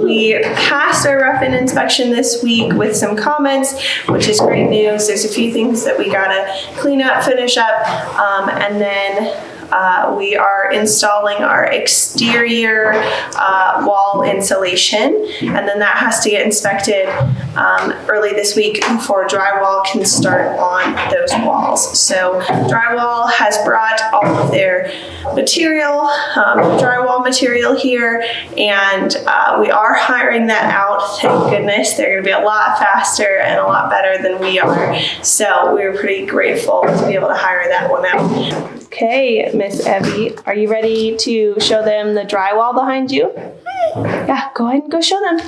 We passed our rough-in inspection this week with some comments, which is great news. There's a few things that we gotta clean up, finish up, and then we are installing our exterior wall insulation, and then that has to get inspected early this week before drywall can start on those walls. So drywall has brought all of their material, drywall material here, and we are hiring that out. Thank goodness. They're going to be a lot faster and a lot better than we are. So we were pretty grateful to be able to hire that one out. Okay, Miss Evie, are you ready to show them the drywall behind you? Yeah, go ahead and go show them.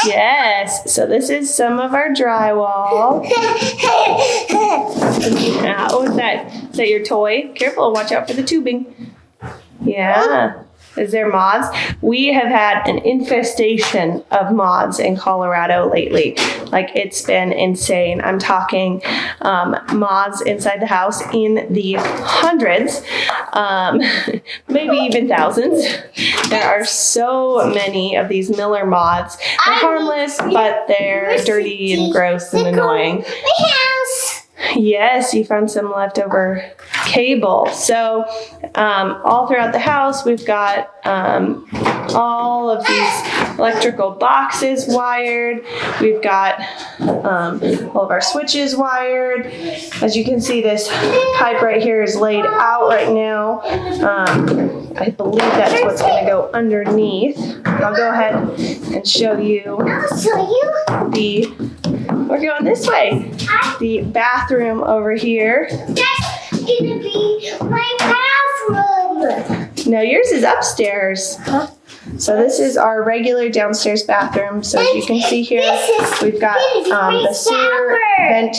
Yes, so this is some of our drywall. Oh, is that your toy? Careful, watch out for the tubing. Yeah. Is there moths? We have had an infestation of moths in Colorado lately. Like, it's been insane. I'm talking moths inside the house in the hundreds, maybe even thousands. There are so many of these Miller moths. They're harmless, but they're dirty and gross and annoying. Yes, you found some leftover cable. So all throughout the house, we've got all of these electrical boxes wired. We've got all of our switches wired. As you can see, this pipe right here is laid out right now. I believe that's what's going to go underneath. I'll go ahead and show you we're going this way. The bathroom over here. That's gonna be my bathroom. No, yours is upstairs. Huh? So this is our regular downstairs bathroom. So as you can see here, we've got the sewer vent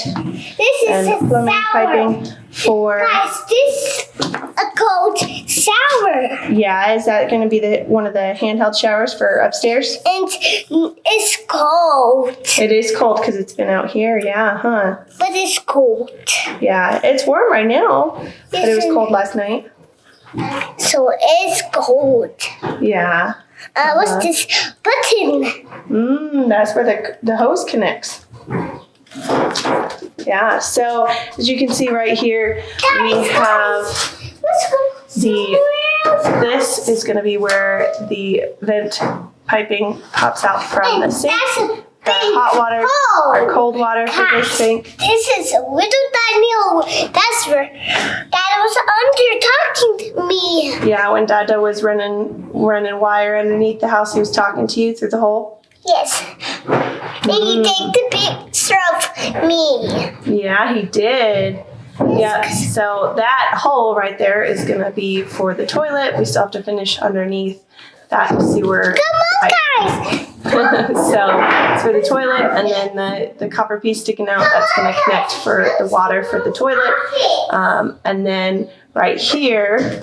and plumbing piping for. Guys, this a cold shower. Yeah, is that going to be one of the handheld showers for upstairs? And it's cold. It is cold because it's been out here. Yeah, huh? But it's cold. Yeah, it's warm right now, but it was cold last night. So it's cold. Yeah. What's this button? That's where the hose connects. Yeah, so as you can see right here, we have this is going to be where the vent piping pops out from the sink. The hot water or cold water for this sink. This is a little tiny hole. That's where Dad was under talking to me. Yeah, when Dada was running wire underneath the house, he was talking to you through the hole. Yes. And he take the picture of me. Yeah, he did. Yeah, so that hole right there is going to be for the toilet. We still have to finish underneath that sewer. Come on, guys. So it's for the toilet, and then the copper piece sticking out, that's going to connect for the water for the toilet. And then right here,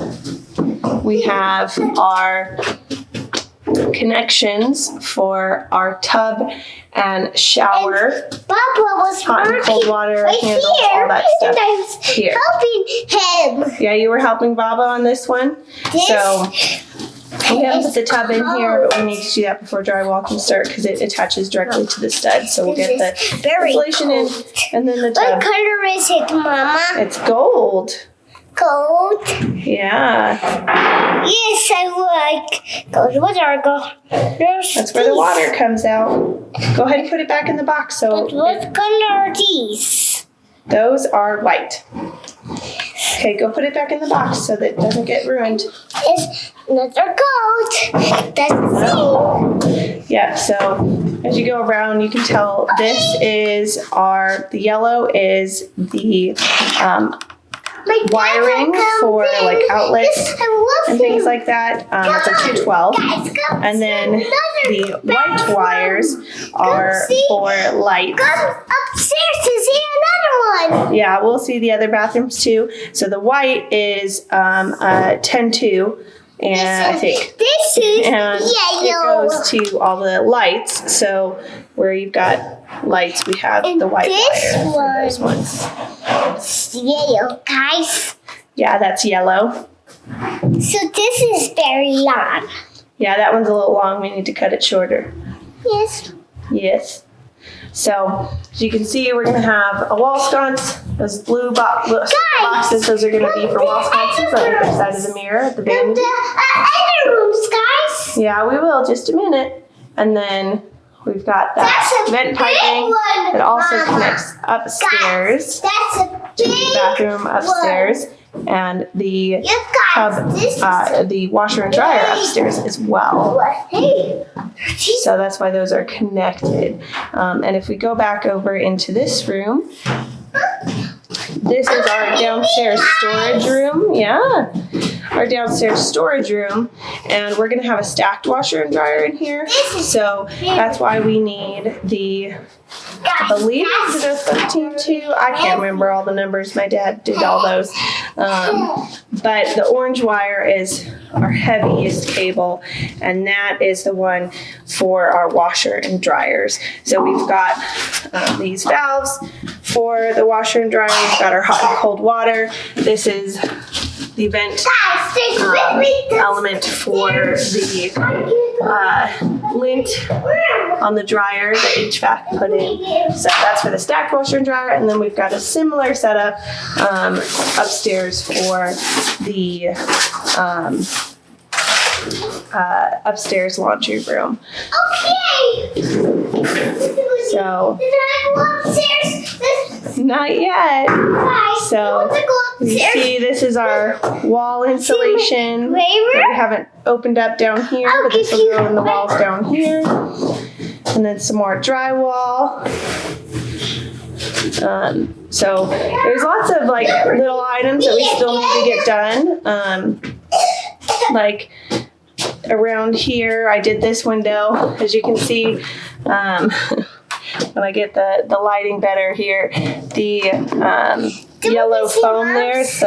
we have our connections for our tub and shower. And Papa was hot and cold water right handles, here, all that stuff. and I was here. helping him. Yeah, you were helping Baba on this one. So we haven't put the tub in here, but we need to do that before drywall can start because it attaches directly to the stud. So we'll get the insulation in and then the tub. What color is it, Mama? It's gold. Gold? Yeah. Yes, I like gold. What are gold? That's where the water comes out. Go ahead and put it back in the box. So But what color are these? Those are white. Okay, go put it back in the box so that it doesn't get ruined. It's another gold. That's the same. Yeah, so as you go around, you can tell this is the yellow is the wiring for like outlets and things like that. It's a 212. And then the white wires are for lights. Come upstairs to see another one. Yeah, we'll see the other bathrooms too. So the white is a 10-2. And I think this is and yellow. it goes to all the lights. So where you've got lights, we have And the white this wire for those ones. It's yellow, guys. Yeah, that's yellow. So this is very long. Yeah, that one's a little long. We need to cut it shorter. Yes. Yes. So, as you can see, we're going to have a wall sconce. Those blue boxes, those are going to be for wall sconces on either side of the mirror at the And vanity. the other rooms, guys. Yeah, we will. Just a minute. And then we've got that That's a vent big piping one, that also Mama. connects upstairs. That's a big Bathroom upstairs. And the You tub, guys, this is the washer and dryer upstairs as well. Hey. So that's why those are connected. And if we go back over into this room, this is our downstairs storage room. Yeah, our downstairs storage room. And we're going to have a stacked washer and dryer in here. So that's why we need the, I believe it's a 13.2. I can't remember all the numbers. My dad did all those. But the orange wire is our heaviest cable, and that is the one for our washer and dryers. So we've got these valves for the washer and dryer. We've got our hot and cold water. This is the vent element for the lint on the dryer that HVAC put in. So that's for the stacked washer and dryer, and then we've got a similar setup upstairs for the upstairs laundry room. Okay. So Did I go upstairs? not yet. Guys, So I want to go you upstairs. see, this is our wall insulation that we haven't opened up down here, but this will go in the walls down here. And then some more drywall. So there's lots of like little items that we still need to get done. Like around here, I did this window, as you can see. When I get the lighting better here, the yellow foam there, it's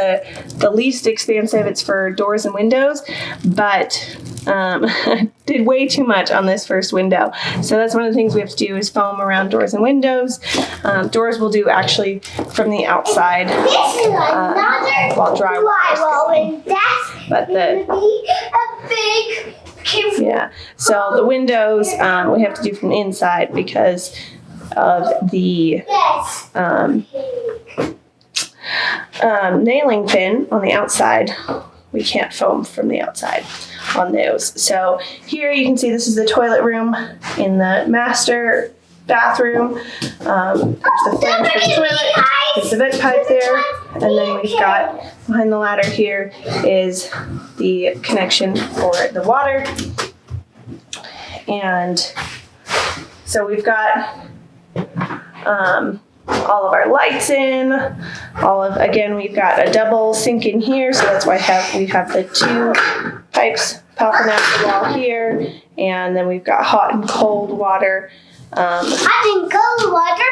the least expensive. It's for doors and windows, but I did way too much on this first window. So that's one of the things we have to do is foam around doors and windows. Doors will do actually from the outside This is another while drywall. and that's But gonna be a big yeah, so the windows we have to do from the inside because of the yes. Nailing pin on the outside. We can't foam from the outside on those. So here you can see this is the toilet room in the master bathroom. There's the flange for the toilet. There's the vent pipe there. And then we've got behind the ladder here is the connection for the water. And so we've got all of our lights in, again, we've got a double sink in here, so that's why we have the two pipes popping out the wall here, and then we've got hot and cold water. Hot and cold water.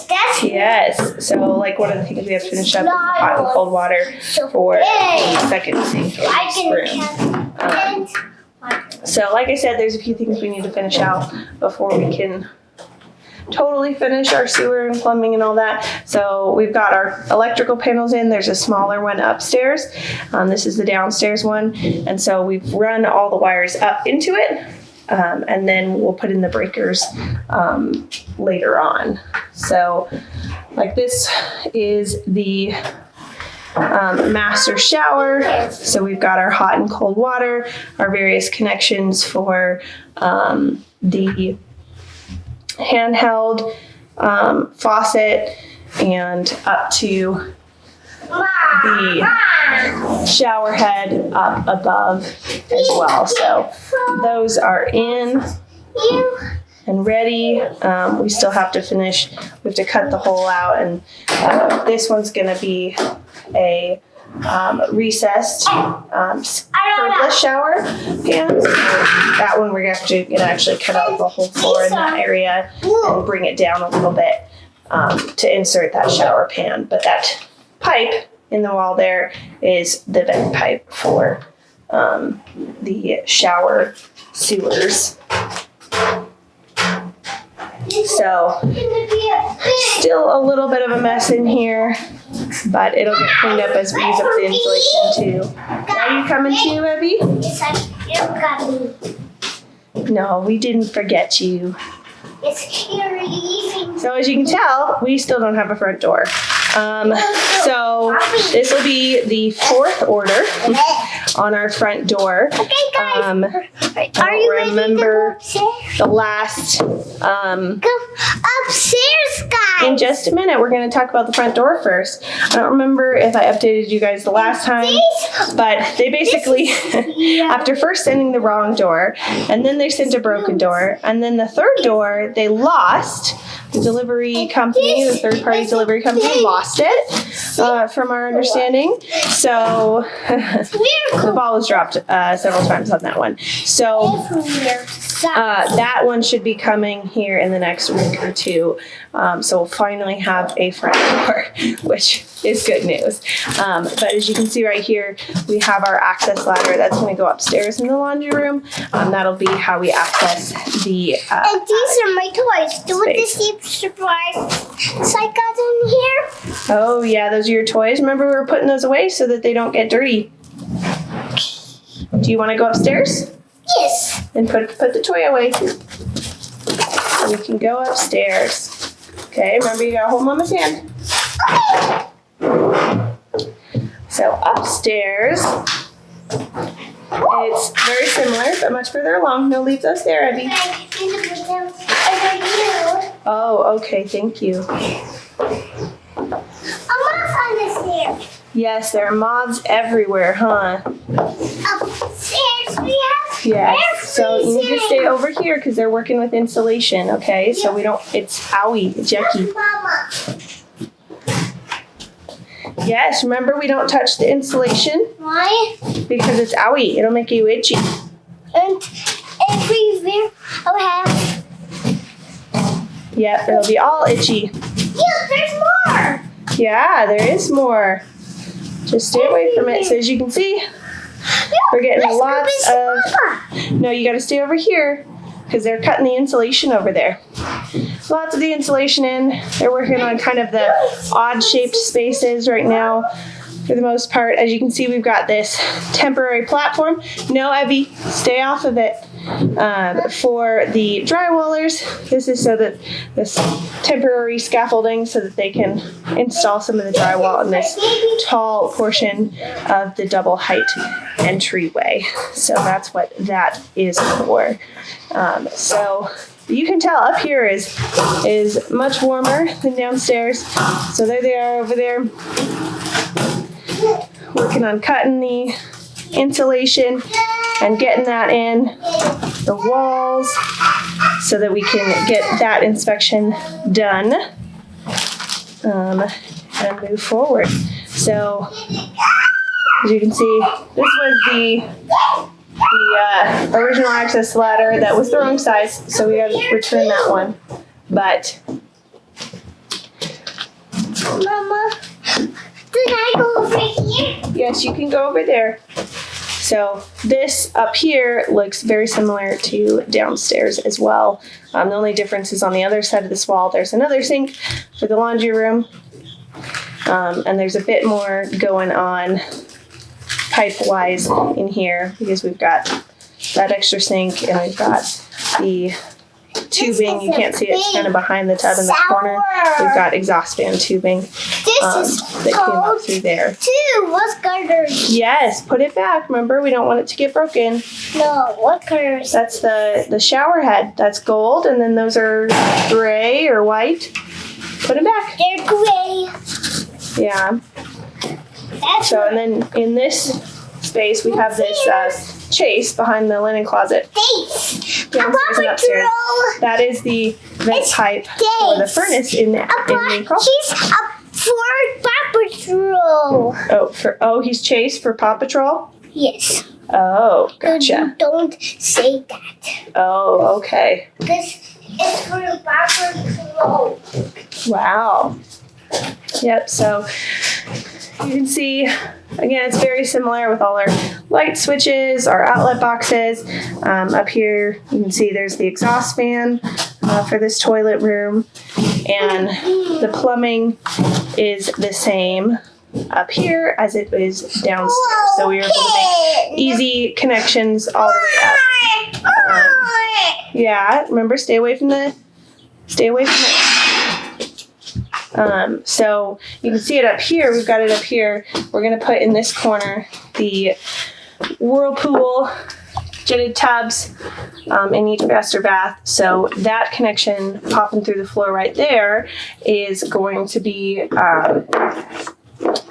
That's Yes, so like one of the things we have to finish up is the hot and cold water for the second sink in I this can room. So like I said, there's a few things we need to finish out before we can totally finish our sewer and plumbing and all that. So we've got our electrical panels in. There's a smaller one upstairs. This is the downstairs one. And so we've run all the wires up into it. And then we'll put in the breakers later on. So like this is the master shower. So we've got our hot and cold water, our various connections for the handheld faucet, and up to the shower head up above as well. So those are in and ready. We still have to finish, we have to cut the hole out, and this one's gonna be a recessed curbless shower pan. So that one we're gonna actually cut out the whole floor in that area and bring it down a little bit to insert that shower pan. But that pipe in the wall there is the vent pipe for the shower sewers. So Still a little bit of a mess in here, but it'll get cleaned up as we use up the insulation too. Are you coming too, Abby? Yes, you got me. No, we didn't forget you. It's you're leaving. So as you can tell, we still don't have a front door. So this will be the fourth order on our front door. Okay, guys. I Are you don't ready remember to go upstairs? the last. Go upstairs, guys. In just a minute, we're going to talk about the front door first. I don't remember if I updated you guys the last time, but they basically, after first sending the wrong door, and then they sent a broken door, and then the third door they lost. The delivery company, the third-party delivery company, lost it, from our understanding. So the ball was dropped several times on that one. So that one should be coming here in the next week or two. So we'll finally have a front door, which is good news. But as you can see right here, we have our access ladder that's going to go upstairs in the laundry room. That'll be how we access the and these are my toys. Do you want to see surprise I got in here? Oh yeah, those are your toys. Remember we were putting those away so that they don't get dirty. Do you want to go upstairs? Yes. And put the toy away. We can go upstairs. Okay, remember you gotta hold Mama's hand. So upstairs, it's very similar, but much further along. No, leave those there, Abby. Oh, okay, thank you. Yes, there are moths everywhere, huh? Upstairs we have. Yes. So you need to stay over here because they're working with insulation. Okay. So we don't. It's owie, Jackie. Mama. Yes. Remember, we don't touch the insulation Why? because it's owie. It'll make you itchy. And everywhere I have. Yep. It'll be all itchy. Yeah, there's more. Yeah, there is more. Just stay away from it. So as you can see, we're getting lots of. No, you got to stay over here because they're cutting the insulation over there. Lots of the insulation in. They're working on kind of the odd-shaped spaces right now. For the most part, as you can see, we've got this temporary platform. No, Evie, stay off of it. For the drywallers, this is so that this temporary scaffolding so that they can install some of the drywall in this tall portion of the double height entryway. So that's what that is for. So you can tell up here is much warmer than downstairs. So there they are over there, working on cutting the insulation and getting that in the walls so that we can get that inspection done and move forward. So as you can see, this was the original access ladder that was the wrong size, so we got to return that one. But Mama, did I go over here? yes, you can go over there. So this up here looks very similar to downstairs as well. The only difference is on the other side of this wall, there's another sink for the laundry room. And there's a bit more going on pipe-wise in here because we've got that extra sink and we've got the tubing. You can't see it, it's kind of behind the tub in the corner. We've got exhaust fan tubing that came up through there. Two, what colors? Yes, put it back. Remember, we don't want it to get broken. No, what colors? That's the shower head. That's gold, and then those are gray or white. Put them back. They're gray. Yeah. That's So, and then in this space, we have this chase behind the linen closet. face. Downstairs and upstairs. That is the vent pipe for the furnace in the crawl. She's up for Paw Patrol. He's Chase for Paw Patrol? Yes. Oh, gotcha. You don't say that. Oh, okay. This is for Paw Patrol. Wow. Yep, so you can see, again, it's very similar with all our light switches, our outlet boxes. Up here, you can see there's the exhaust fan for this toilet room. And the plumbing is the same up here as it is downstairs. So we were able to make easy connections all the way up. Yeah, remember, stay away from the. So you can see it up here. We've got it up here. We're gonna put in this corner the whirlpool jetted tubs in each master bath. So that connection popping through the floor right there is going to be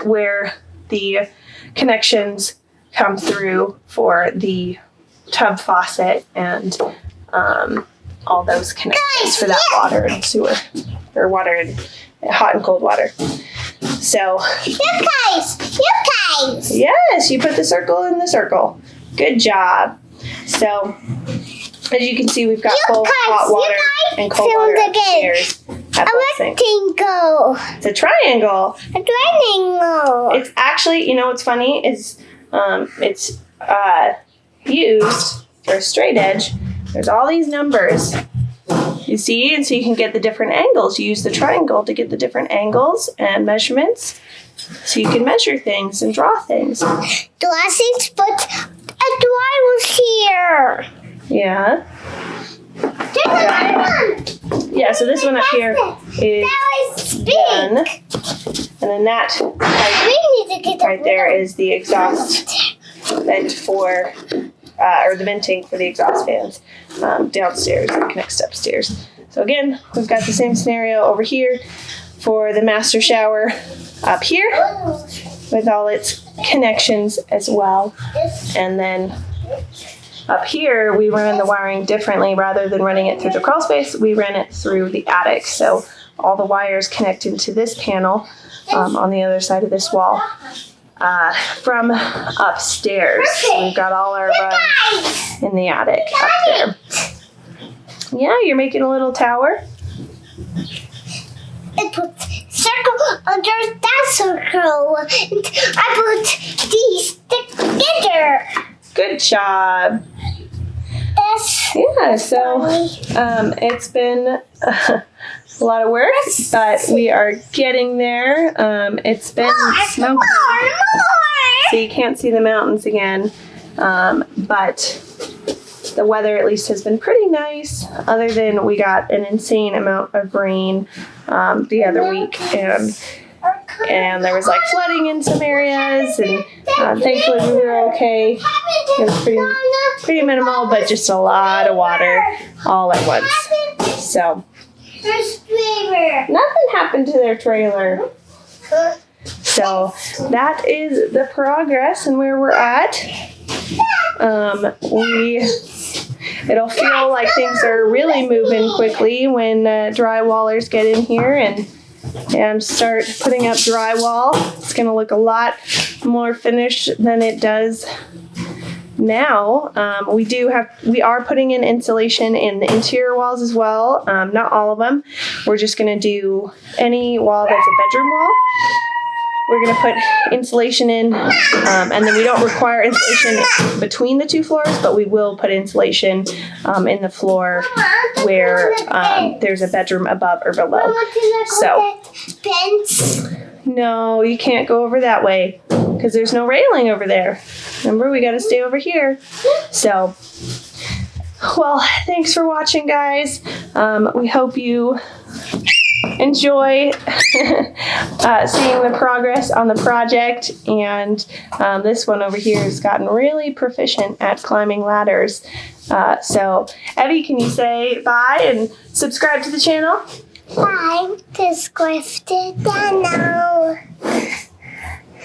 where the connections come through for the tub faucet and all those connections for that water and sewer, or water and hot and cold water. So You guys. yes, you put the circle in the circle. Good job. So as you can see, we've got both hot water and cold water upstairs at A both sinks. rectangle. It's a triangle. A triangle. It's actually, you know what's funny is it's used for a straight edge. There's all these numbers. You see? And so you can get the different angles. You use the triangle to get the different angles and measurements. So you can measure things and draw things. The last things, but a door was here. Yeah. There's another one. Yeah, so this one up here is That was big. done. And then that We need to get right there is the exhaust vent for, or the venting for the exhaust fans downstairs that connects to upstairs. So again, we've got the same scenario over here for the master shower up here with all its connections as well. And then up here, we ran the wiring differently. Rather than running it through the crawl space, we ran it through the attic. So all the wires connect into this panel on the other side of this wall from upstairs. So we've got all our runs in the attic up there. Yeah, you're making a little tower. I put circle under that circle. And I put these together. Good job. That's Yeah, so it's been a lot of work, but we are getting there. It's been smoky, more. so you can't see the mountains again, but the weather at least has been pretty nice, other than we got an insane amount of rain the other week, and there was like flooding in some areas, and thankfully we were okay. It was pretty minimal, but just a lot of water all at once. So nothing happened to their trailer. So that is the progress and where we're at. It'll feel like things are really moving quickly when drywallers get in here and start putting up drywall. It's going to look a lot more finished than it does now. We are putting in insulation in the interior walls as well. Not all of them. We're just going to do any wall that's a bedroom wall. We're going to put insulation in, and then we don't require insulation between the two floors, but we will put insulation in the floor where there's a bedroom above or below. So, no, you can't go over that way because there's no railing over there. Remember, we got to stay over here. So, well, thanks for watching, guys. We hope you enjoy seeing the progress on the project, and this one over here has gotten really proficient at climbing ladders. So Evie, can you say bye and subscribe to the channel? Bye. Subscribe to the channel.